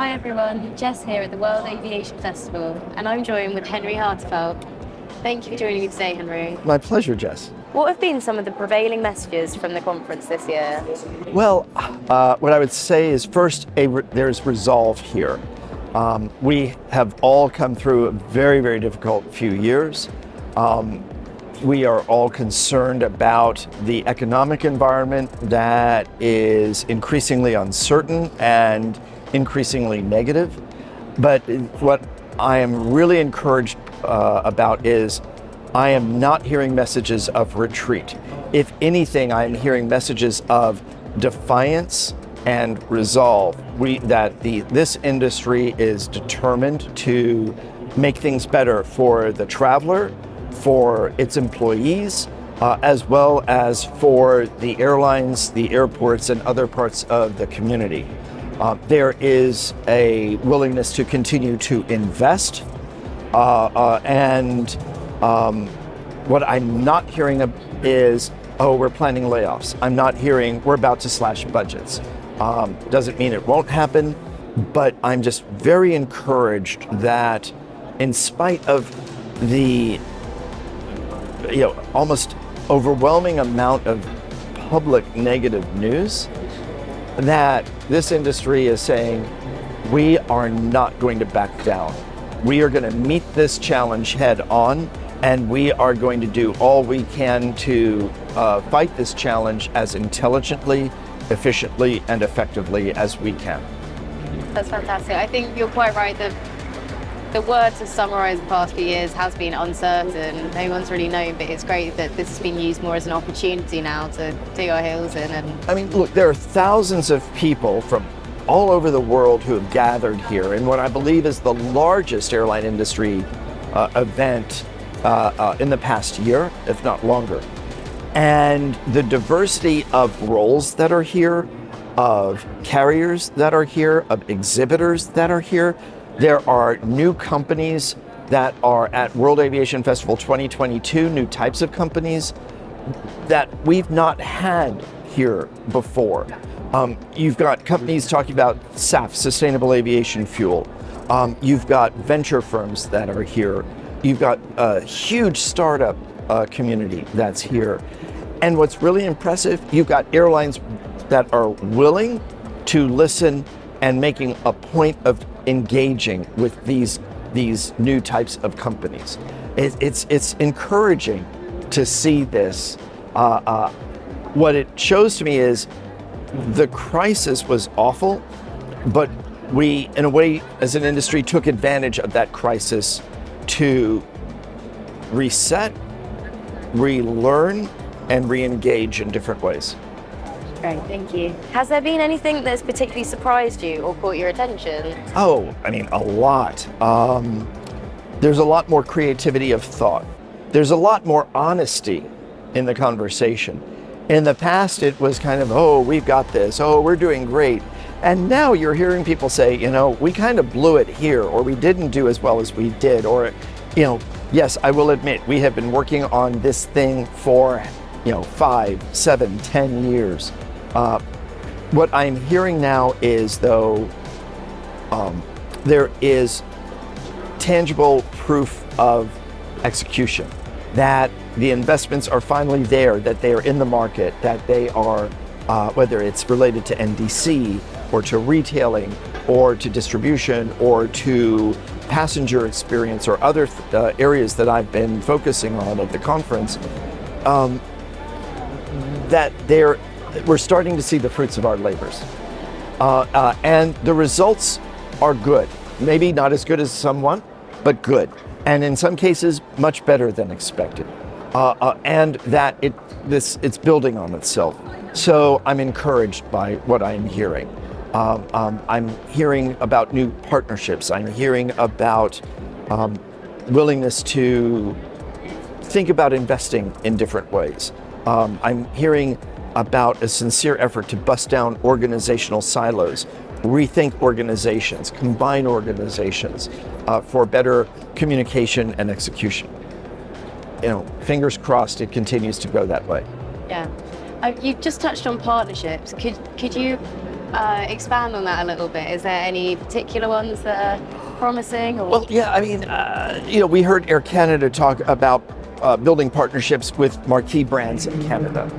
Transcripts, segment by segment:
Hi everyone, Jess here at the World Aviation Festival, and I'm joined with Henry Harteveldt. Thank you for joining me today, Henry. My pleasure, Jess. What have been some of the prevailing messages from the conference this year? Well, what I would say is first, there's resolve here. We have all come through a very, very difficult few years. We are all concerned about the economic environment that is increasingly uncertain and increasingly negative. But what I am really encouraged about is I am not hearing messages of retreat. If anything, I am hearing messages of defiance and resolve. This industry is determined to make things better for the traveler, for its employees, as well as for the airlines, the airports, and other parts of the community. There is a willingness to continue to invest, and what I'm not hearing is, oh, we're planning layoffs. I'm not hearing we're about to slash budgets. Doesn't mean it won't happen, but I'm just very encouraged that in spite of the almost overwhelming amount of public negative news, that this industry is saying we are not going to back down. We are going to meet this challenge head on, and we are going to do all we can to fight this challenge as intelligently, efficiently, and effectively as we can. That's fantastic. I think you're quite right. The word to summarize the past few years has been uncertain. No one's really known, but it's great that this has been used more as an opportunity now to dig our heels in. I mean, look, there are thousands of people from all over the world who have gathered here in what I believe is the largest airline industry event in the past year, if not longer. And the diversity of roles that are here, of carriers that are here, of exhibitors that are here. There are new companies that are at World Aviation Festival 2022, new types of companies that we've not had here before. You've got companies talking about SAF, sustainable aviation fuel. You've got venture firms that are here. You've got a huge startup community that's here. And what's really impressive, you've got airlines that are willing to listen and making a point of engaging with these new types of companies. It's encouraging to see this. What it shows to me is the crisis was awful, but we, in a way, as an industry, took advantage of that crisis to reset, relearn, and re-engage in different ways. Great, thank you. Has there been anything that's particularly surprised you or caught your attention? Oh, I mean, a lot. There's a lot more creativity of thought. There's a lot more honesty in the conversation. In the past, it was kind of, oh, we've got this. Oh, we're doing great. And now you're hearing people say, we kind of blew it here, or we didn't do as well as we did, or, yes, I will admit, we have been working on this thing for, 5, 7, 10 years. What I'm hearing now is, though, there is tangible proof of execution, that the investments are finally there, that they are in the market, that they are, whether it's related to NDC or to retailing or to distribution or to passenger experience or other areas that I've been focusing on at the conference, that we're starting to see the fruits of our labors. And the results are good. Maybe not as good as some want, but good. And in some cases, much better than expected. And that it's building on itself. So I'm encouraged by what I'm hearing. I'm hearing about new partnerships. I'm hearing about willingness to think about investing in different ways. I'm hearing about a sincere effort to bust down organizational silos, rethink organizations, combine organizations for better communication and execution. Fingers crossed it continues to go that way. Yeah. You've just touched on partnerships. Could you expand on that a little bit? Is there any particular ones that are promising? Or? Well, yeah, I mean, we heard Air Canada talk about building partnerships with marquee brands in Canada,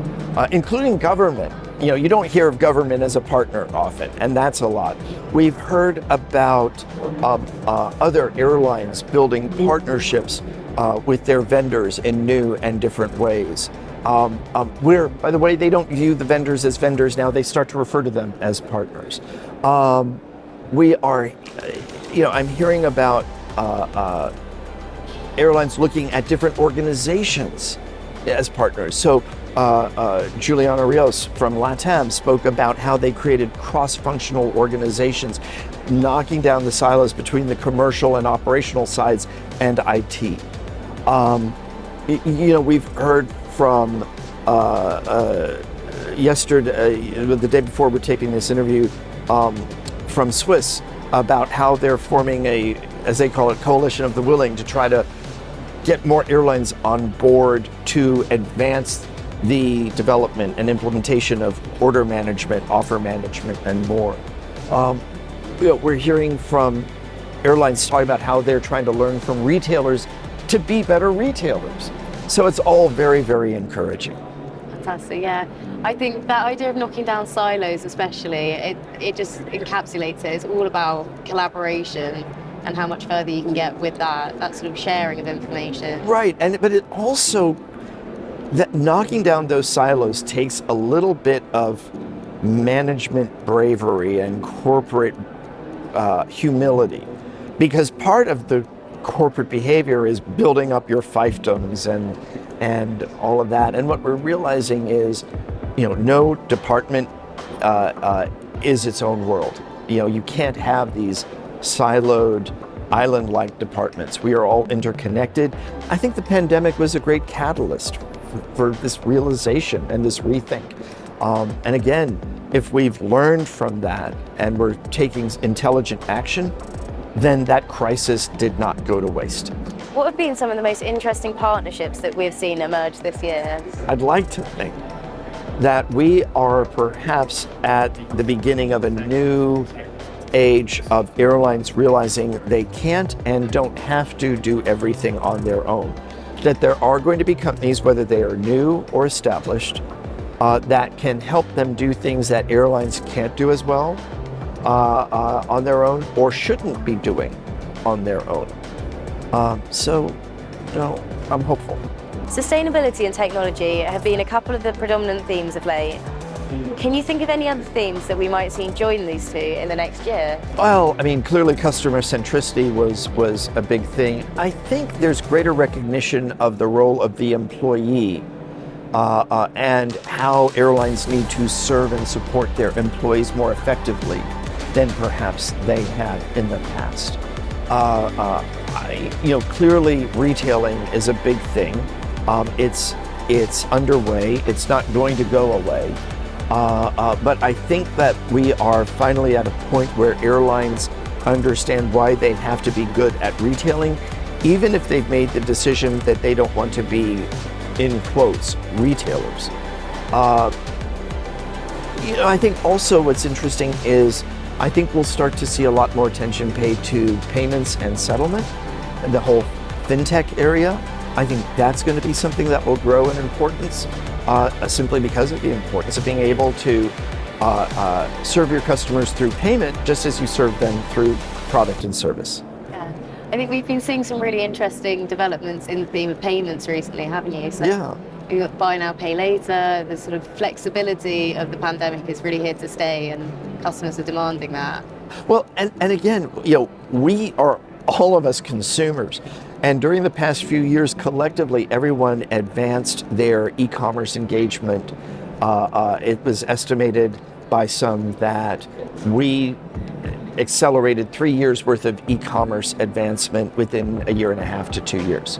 including government. You don't hear of government as a partner often, and that's a lot. We've heard about other airlines building partnerships with their vendors in new and different ways. By the way, they don't view the vendors as vendors now, they start to refer to them as partners. We are, I'm hearing about airlines looking at different organizations as partners. So Juliana Rios from LATAM spoke about how they created cross-functional organizations, knocking down the silos between the commercial and operational sides and IT. We've heard from yesterday, the day before we're taping this interview, from Swiss about how they're forming a, as they call it, coalition of the willing to try to get more airlines on board to advance the development and implementation of order management, offer management, and more. We're hearing from airlines talking about how they're trying to learn from retailers to be better retailers. So it's all very, very encouraging. Fantastic, yeah. I think that idea of knocking down silos especially, it just encapsulates it. It's all about collaboration and how much further you can get with that sort of sharing of information. Right, but it also, that knocking down those silos takes a little bit of management bravery and corporate humility, because part of the corporate behavior is building up your fiefdoms and all of that. And what we're realizing is, no department is its own world. You can't have these siloed, island-like departments. We are all interconnected. I think the pandemic was a great catalyst for this realization and this rethink. And again, if we've learned from that and we're taking intelligent action, then that crisis did not go to waste. What have been some of the most interesting partnerships that we've seen emerge this year? I'd like to think that we are perhaps at the beginning of a new age of airlines realizing they can't and don't have to do everything on their own. That there are going to be companies, whether they are new or established, that can help them do things that airlines can't do as well on their own or shouldn't be doing on their own. So, I'm hopeful. Sustainability and technology have been a couple of the predominant themes of late. Can you think of any other themes that we might see join these two in the next year? Well, clearly customer centricity was a big thing. I think there's greater recognition of the role of the employee and how airlines need to serve and support their employees more effectively than perhaps they had in the past. Clearly retailing is a big thing. It's underway. It's not going to go away. But I think that we are finally at a point where airlines understand why they have to be good at retailing, even if they've made the decision that they don't want to be, in quotes, retailers. I think also what's interesting is I think we'll start to see a lot more attention paid to payments and settlement, and the whole fintech area. I think that's going to be something that will grow in importance simply because of the importance of being able to serve your customers through payment just as you serve them through product and service. Yeah, I think we've been seeing some really interesting developments in the theme of payments recently, haven't you? So yeah. You've got buy now, pay later. The sort of flexibility of the pandemic is really here to stay, and customers are demanding that. Well, and again, we are all of us consumers. And during the past few years, collectively, everyone advanced their e-commerce engagement. It was estimated by some that we accelerated 3 years worth of e-commerce advancement within a year and a half to 2 years.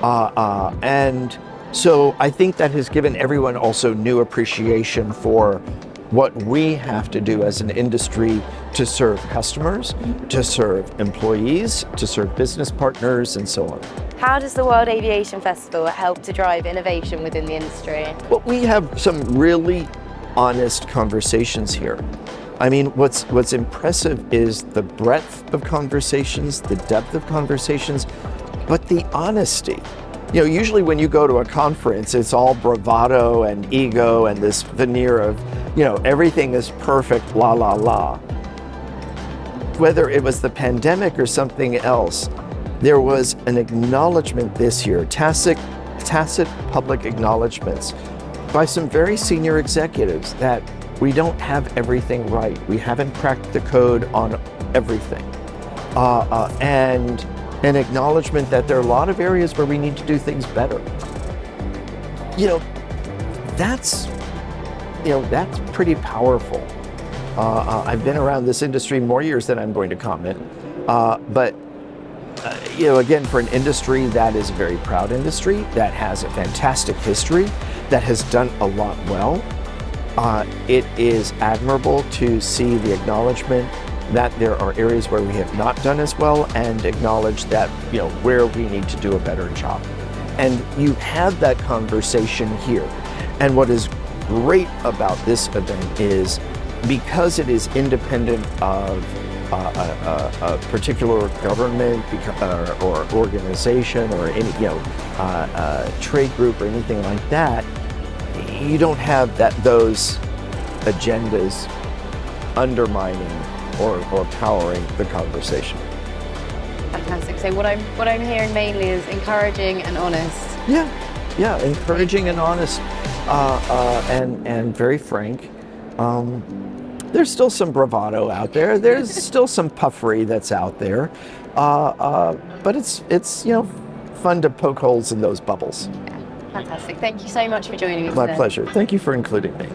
And so I think that has given everyone also new appreciation for what we have to do as an industry to serve customers, to serve employees, to serve business partners, and so on. How does the World Aviation Festival help to drive innovation within the industry? Well, we have some really honest conversations here. I mean, what's impressive is the breadth of conversations, the depth of conversations, but the honesty. You know, usually when you go to a conference, it's all bravado and ego and this veneer of, you know, everything is perfect, la la la. Whether it was the pandemic or something else, there was an acknowledgement this year, tacit public acknowledgements by some very senior executives that we don't have everything right. We haven't cracked the code on everything. And an acknowledgement that there are a lot of areas where we need to do things better. You know, that's pretty powerful. I've been around this industry more years than I'm going to comment, but you know, again, for an industry that is a very proud industry, that has a fantastic history, that has done a lot well, it is admirable to see the acknowledgement that there are areas where we have not done as well, and acknowledge that, you know, where we need to do a better job. And you have that conversation here. And what is great about this event is, because it is independent of a particular government or organization or any, you know, trade group or anything like that, you don't have those agendas undermining or powering the conversation. Fantastic. So what I'm hearing mainly is encouraging and honest. Yeah, encouraging and honest, and very frank. There's still some bravado out there. There's still some puffery that's out there, but it's you know, fun to poke holes in those bubbles. Yeah, fantastic. Thank you so much for joining me My today. pleasure. Thank you for including me.